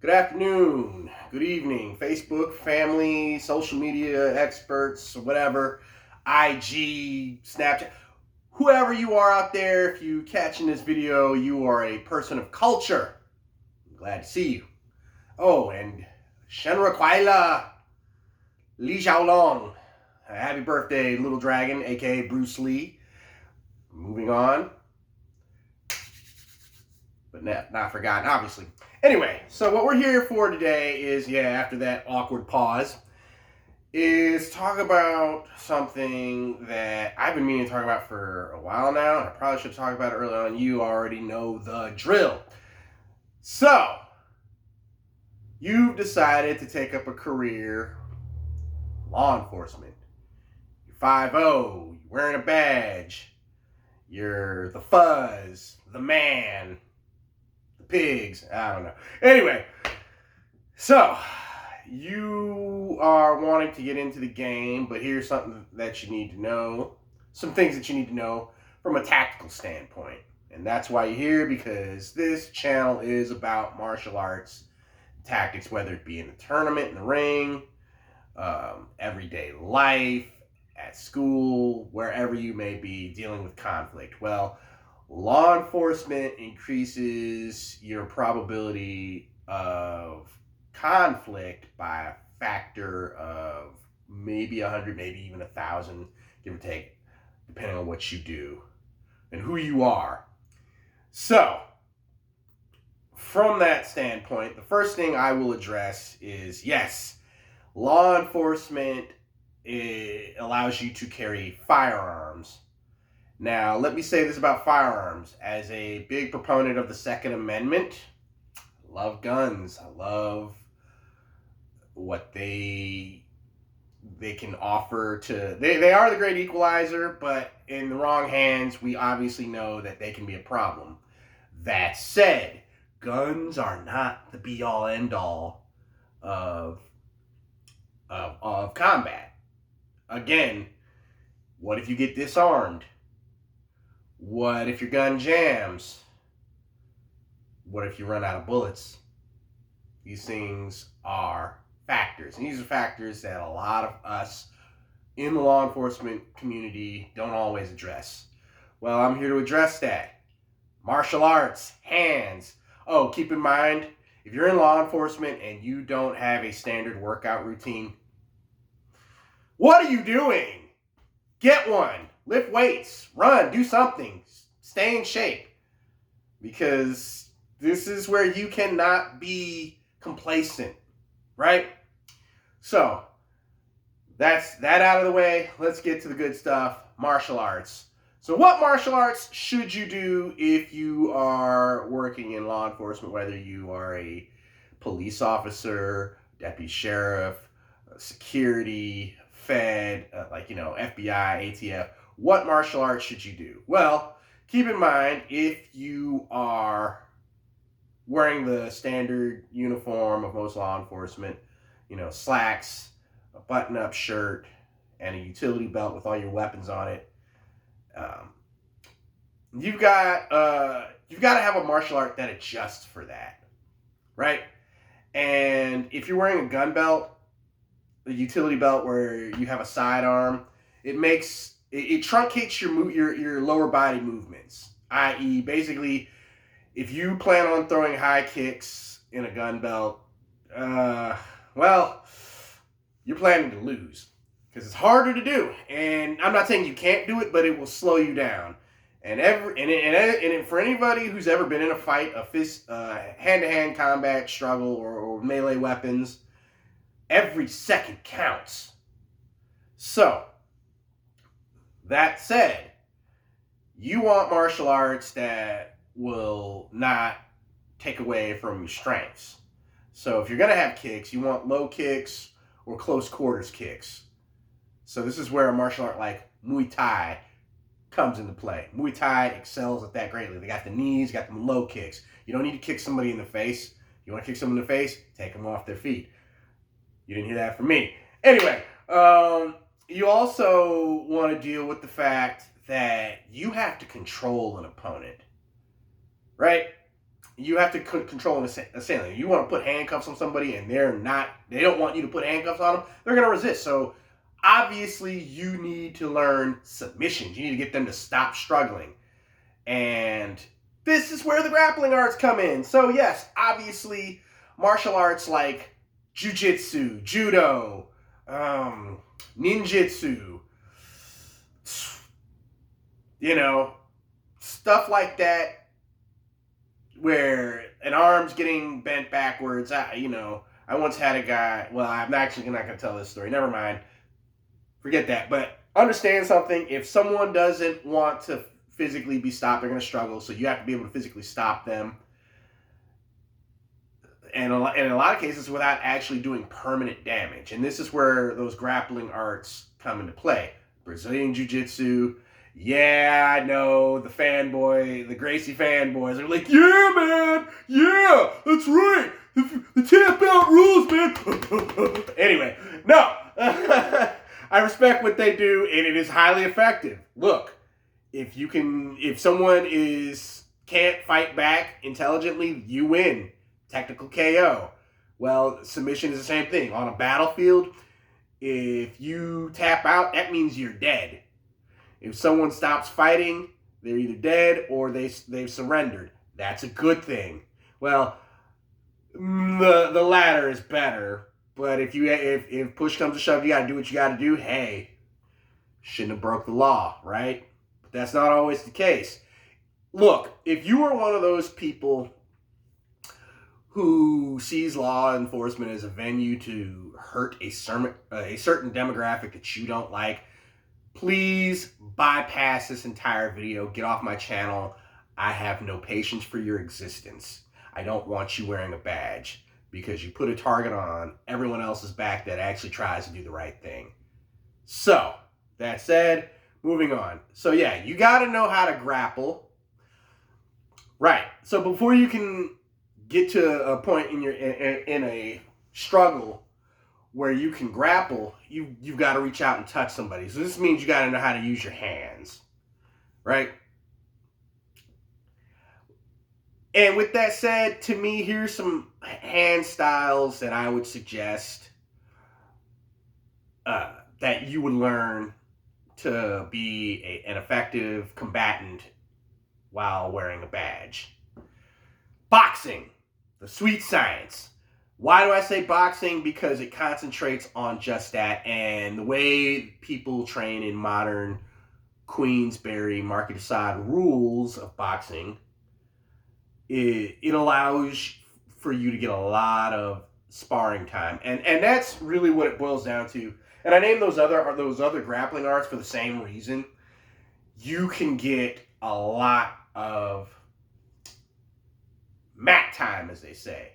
Good afternoon, good evening, Facebook, family, social media experts, whatever, IG, Snapchat, whoever you are out there. If you catching this video, you are a person of culture. I'm glad to see you. Oh, and Shenra Kwaila Li Xiaolong. Happy birthday, Little Dragon, aka Bruce Lee. Moving on. But not forgotten, obviously. Anyway, so what we're here for today is, after that awkward pause, is talk about something that I've been meaning to talk about for a while now. I probably should talk about it early on. You already know the drill. So, you've decided to take up a career, law enforcement. You're 5'0", you're wearing a badge, you're the fuzz, the man, pigs. I don't know. Anyway, so you are wanting to get into the game, but here's something that you need to know. Some things that you need to know from a tactical standpoint. And that's why you're here, because this channel is about martial arts tactics, whether it be in a tournament, in the ring, everyday life, at school, wherever you may be dealing with conflict. Well, law enforcement increases your probability of conflict by a factor of maybe 100, maybe even 1,000, give or take, depending on what you do and who you are. So, from that standpoint, the first thing I will address is, yes, law enforcement allows you to carry firearms. Now, let me say this about firearms. As a big proponent of the Second Amendment, I love guns. I love what they can offer to... They are the great equalizer, but in the wrong hands, we obviously know that they can be a problem. That said, guns are not the be-all, end-all of combat. Again, what if you get disarmed? What if your gun jams? What if you run out of bullets? These things are factors. And these are factors that a lot of us in the law enforcement community don't always address. Well, I'm here to address that. Martial arts, hands. Oh, keep in mind, if you're in law enforcement and you don't have a standard workout routine, what are you doing? Get one. Lift weights, run, do something, stay in shape, because this is where you cannot be complacent, right? So, that's that out of the way. Let's get to the good stuff, martial arts. So what martial arts should you do if you are working in law enforcement, whether you are a police officer, deputy sheriff, security, Fed, FBI, ATF? What martial arts should you do? Well, keep in mind, if you are wearing the standard uniform of most law enforcement, slacks, a button-up shirt, and a utility belt with all your weapons on it, you've got to have a martial art that adjusts for that, right? And if you're wearing a gun belt, the utility belt where you have a sidearm, it truncates your lower body movements. I.e., basically, if you plan on throwing high kicks in a gun belt, well, you're planning to lose, because it's harder to do. And I'm not saying you can't do it, but it will slow you down. And for anybody who's ever been in a fight, hand-to-hand combat struggle, or melee weapons, every second counts. So, that said, you want martial arts that will not take away from your strengths. So if you're going to have kicks, you want low kicks or close quarters kicks. So this is where a martial art like Muay Thai comes into play. Muay Thai excels at that greatly. They got the knees, got them low kicks. You don't need to kick somebody in the face. You want to kick someone in the face, take them off their feet. You didn't hear that from me. Anyway, you also want to deal with the fact that you have to control an opponent, right? you have to control an assailant. You want to put handcuffs on somebody and they don't want you to put handcuffs on them, they're going to resist. So obviously you need to learn submissions. You need to get them to stop struggling. And this is where the grappling arts come in. So yes, obviously martial arts like Jiu Jitsu, Judo, Ninjitsu, stuff like that, where an arm's getting bent backwards. I once had a guy, well, I'm actually not going to tell this story. Never mind. Forget that. But understand something. If someone doesn't want to physically be stopped, they're going to struggle. So you have to be able to physically stop them. And in a lot of cases without actually doing permanent damage. And this is where those grappling arts come into play. Brazilian Jiu-Jitsu. Yeah, I know, the Gracie fanboys are like, yeah, man, yeah, that's right, the tap out rules, man. Anyway, no, I respect what they do, and it is highly effective. Look, if someone can't fight back intelligently, you win. Technical KO. Well, submission is the same thing. On a battlefield, if you tap out, that means you're dead. If someone stops fighting, they're either dead or they've surrendered. That's a good thing. Well, the latter is better. But if push comes to shove, you got to do what you got to do. Hey, shouldn't have broke the law, right? But that's not always the case. Look, if you are one of those people who sees law enforcement as a venue to hurt a certain demographic that you don't like, please bypass this entire video. Get off my channel. I have no patience for your existence. I don't want you wearing a badge because you put a target on everyone else's back that actually tries to do the right thing. So, that said, moving on. So yeah, you got to know how to grapple. Right. So before you can get to a point in a struggle where you can grapple, you've got to reach out and touch somebody. So this means you got to know how to use your hands, right? And with that said, to me, here's some hand styles that I would suggest that you would learn to be an effective combatant while wearing a badge. Boxing, the sweet science. Why do I say boxing? Because it concentrates on just that, and the way people train in modern Queensberry, Market Assad rules of boxing, it allows for you to get a lot of sparring time, and that's really what it boils down to. And I named those other grappling arts for the same reason. You can get a lot of mat time, as they say.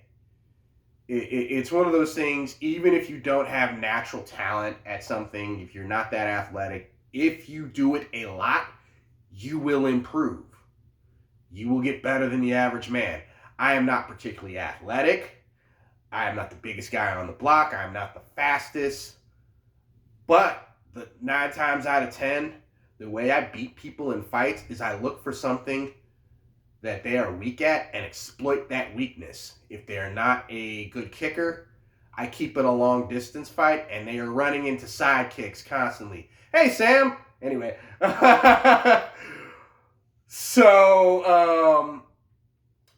It's one of those things, even if you don't have natural talent at something, if you're not that athletic, if you do it a lot, you will improve. You will get better than the average man. I am not particularly athletic. I am not the biggest guy on the block. I am not the fastest. But 9 times out of 10, the way I beat people in fights is I look for something that they are weak at and exploit that weakness. If they're not a good kicker, I keep it a long distance fight and they are running into side kicks constantly. Hey, Sam! Anyway. So,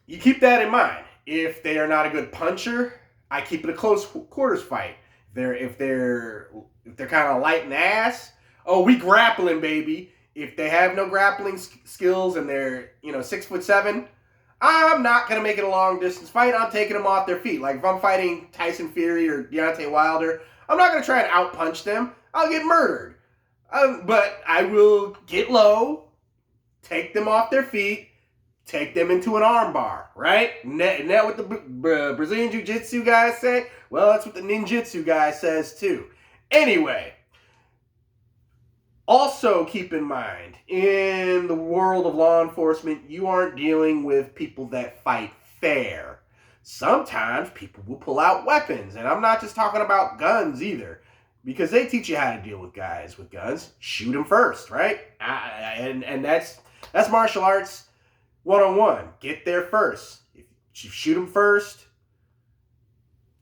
you keep that in mind. If they are not a good puncher, I keep it a close quarters fight. If they're kind of light in the ass, oh, we grappling, baby. If they have no grappling skills and they're, 6'7", I'm not going to make it a long distance fight. I'm taking them off their feet. Like if I'm fighting Tyson Fury or Deontay Wilder, I'm not going to try and out-punch them. I'll get murdered. But I will get low, take them off their feet, take them into an arm bar, right? Isn't that what the Brazilian Jiu Jitsu guys say? Well, that's what the Ninjitsu guy says too. Anyway, also keep in mind, in the world of law enforcement, you aren't dealing with people that fight fair. Sometimes people will pull out weapons, and I'm not just talking about guns either, because they teach you how to deal with guys with guns. Shoot them first, right? And that's martial arts 101. Get there first. shoot him first,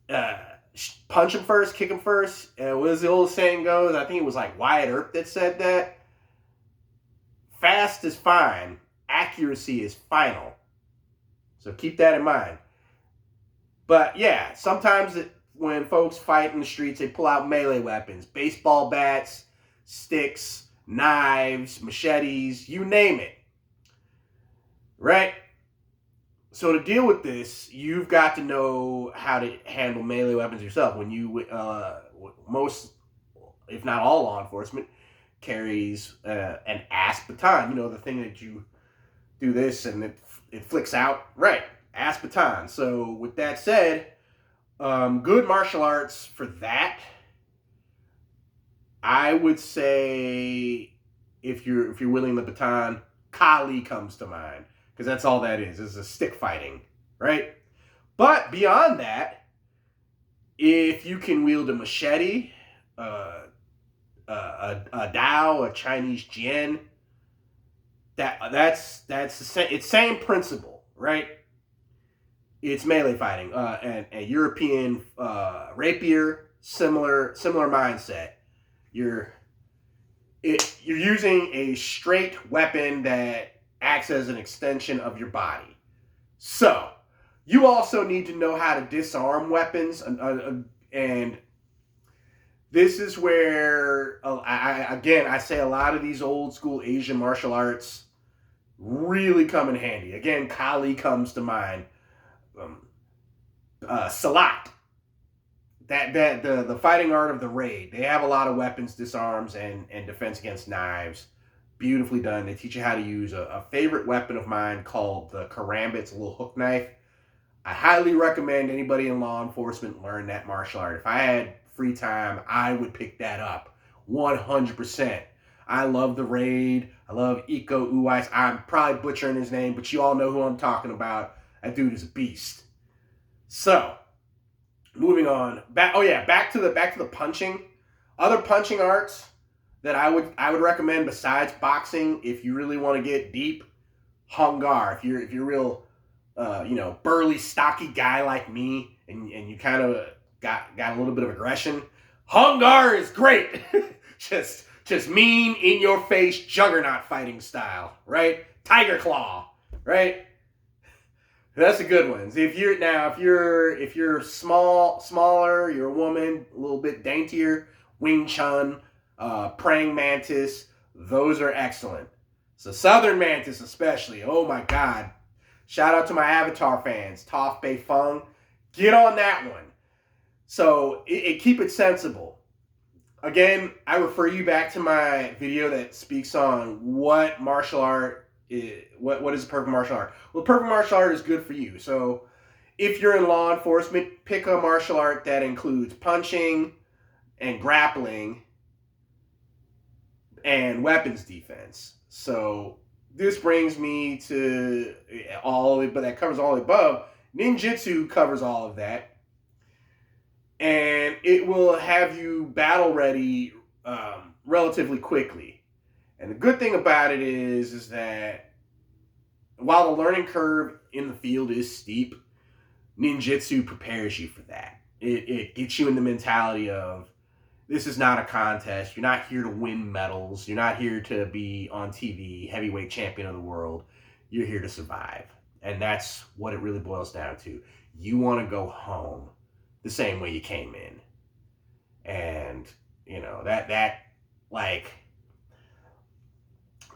punch him first, kick him first. What as the old saying goes, I think it was like Wyatt Earp that said that. Fast is fine. Accuracy is final. So keep that in mind. But yeah, sometimes when folks fight in the streets, they pull out melee weapons. Baseball bats, sticks, knives, machetes, you name it. Right? So to deal with this, you've got to know how to handle melee weapons yourself. When you, most, if not all law enforcement, carries an ass baton. You know, the thing that you do this and it flicks out. Right, ass baton. So with that said, good martial arts for that, I would say, if you're wielding the baton, Kali comes to mind. Because that's all that is a stick fighting, right? But beyond that, if you can wield a machete, a Dao, a Chinese Jian, that's the same. It's same principle, right? It's melee fighting. And a European rapier, similar mindset. You're using a straight weapon that acts as an extension of your body. So, you also need to know how to disarm weapons, and this is where, I say a lot of these old school Asian martial arts really come in handy. Again, Kali comes to mind. Salat, the fighting art of the raid. They have a lot of weapons, disarms, and defense against knives. Beautifully done. They teach you how to use a favorite weapon of mine called the karambit. It's a little hook knife. I highly recommend anybody in law enforcement learn that martial art. If I had free time, I would pick that up 100%. I love the raid. I love Iko Uwais. I'm probably butchering his name, but you all know who I'm talking about. That dude is a beast. So, moving on. Back to the punching. Other punching arts that I would recommend besides boxing, if you really want to get deep, Hung Gar. If you're real, burly, stocky guy like me, and you kind of got a little bit of aggression, Hung Gar is great. just mean, in your face, juggernaut fighting style, right? Tiger Claw, right? That's a good one. If you're smaller, you're a woman, a little bit daintier, Wing Chun, Praying Mantis, those are excellent. So Southern Mantis especially, oh my God. Shout out to my Avatar fans, Toph Bei Fung. Get on that one. So keep it sensible. Again, I refer you back to my video that speaks on what martial art is, what is a perfect martial art. Well, perfect martial art is good for you. So if you're in law enforcement, pick a martial art that includes punching and grappling and weapons defense. So this brings me to but that covers all the above. Ninjutsu covers all of that. And it will have you battle ready relatively quickly. And the good thing about it is that while the learning curve in the field is steep, ninjutsu prepares you for that. It gets you in the mentality of, this is not a contest. You're not here to win medals. You're not here to be on TV, heavyweight champion of the world. You're here to survive. And that's what it really boils down to. You want to go home the same way you came in. And,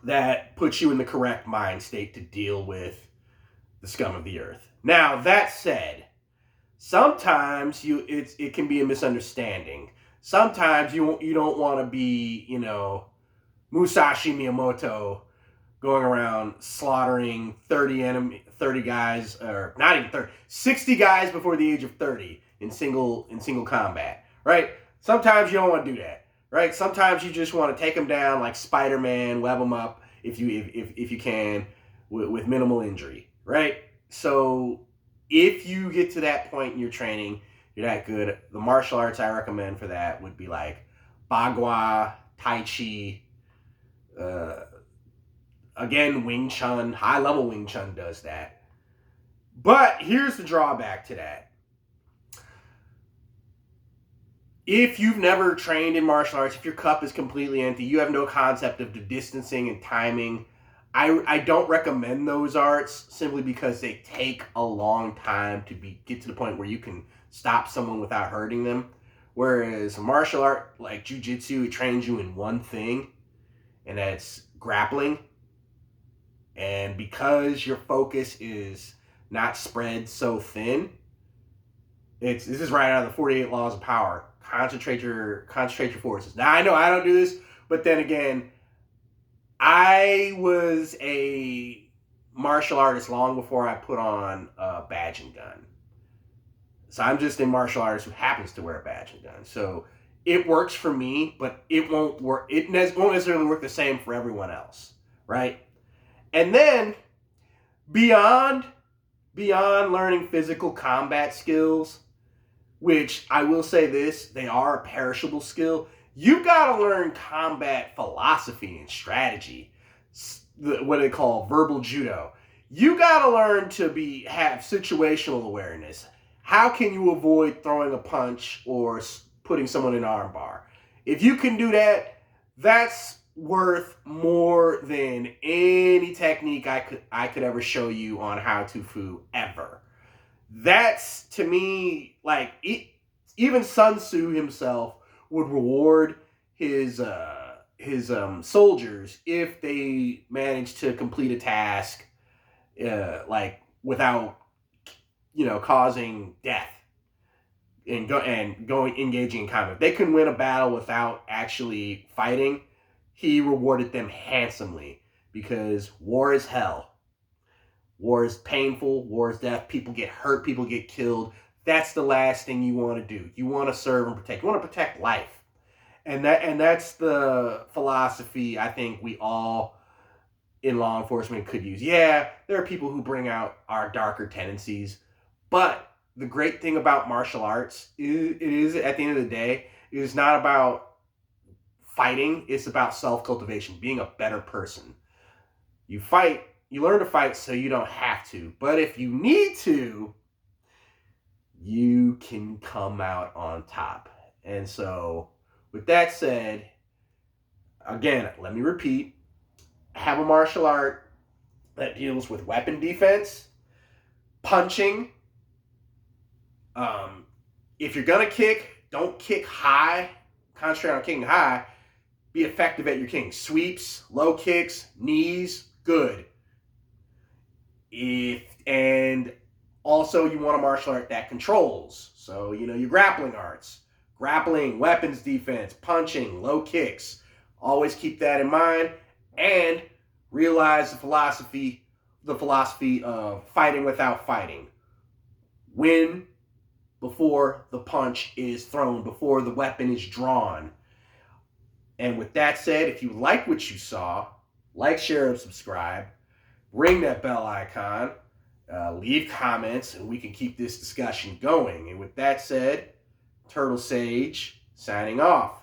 that puts you in the correct mind state to deal with the scum of the earth. Now, that said, sometimes it can be a misunderstanding. Sometimes you don't want to be, Musashi Miyamoto going around slaughtering 30 guys, or not even 30, 60 guys before the age of 30 in single combat, right? Sometimes you don't want to do that, right? Sometimes you just want to take them down like Spider-Man, web them up if you can with minimal injury, right? So if you get to that point in your training, you're that good, the martial arts I recommend for that would be like Bagua, Tai Chi, again, Wing Chun. High level Wing Chun does that. But here's the drawback to that. If you've never trained in martial arts, if your cup is completely empty, you have no concept of the distancing and timing, I don't recommend those arts simply because they take a long time to get to the point where you can stop someone without hurting them. Whereas a martial art like Jiu Jitsu, it trains you in one thing, and that's grappling. And because your focus is not spread so thin, this is right out of the 48 Laws of Power. Concentrate your forces. Now I know I don't do this, but then again, I was a martial artist long before I put on a badge and gun. So I'm just a martial artist who happens to wear a badge and gun. So it works for me, but it won't work. It won't necessarily work the same for everyone else, right? And then beyond learning physical combat skills, which I will say this, they are a perishable skill. You got to learn combat philosophy and strategy, what they call verbal judo. You got to learn to have situational awareness. How can you avoid throwing a punch or putting someone in armbar? If you can do that, that's worth more than any technique I could ever show you on How To Fu ever. That's, to me, like, even Sun Tzu himself would reward his soldiers if they managed to complete a task, like, without, causing death and engaging in combat. If they can win a battle without actually fighting, he rewarded them handsomely, because war is hell. War is painful. War is death. People get hurt. People get killed. That's the last thing you want to do. You want to serve and protect. You want to protect life. And that's the philosophy I think we all in law enforcement could use. Yeah, there are people who bring out our darker tendencies, but the great thing about martial arts is at the end of the day, it is not about fighting. It's about self-cultivation, being a better person. You learn to fight so you don't have to. But if you need to, you can come out on top. And so, with that said, again, let me repeat, have a martial art that deals with weapon defense, punching. If you're going to kick, don't kick high. Concentrate on kicking high. Be effective at your kicking. Sweeps, low kicks, knees, good. And also you want a martial art that controls. So, your grappling arts. Grappling, weapons defense, punching, low kicks. Always keep that in mind. And realize the philosophy of fighting without fighting. Win before the punch is thrown, before the weapon is drawn. And with that said, if you like what you saw, like, share, and subscribe. Ring that bell icon. Leave comments, and we can keep this discussion going. And with that said, Turtle Sage signing off.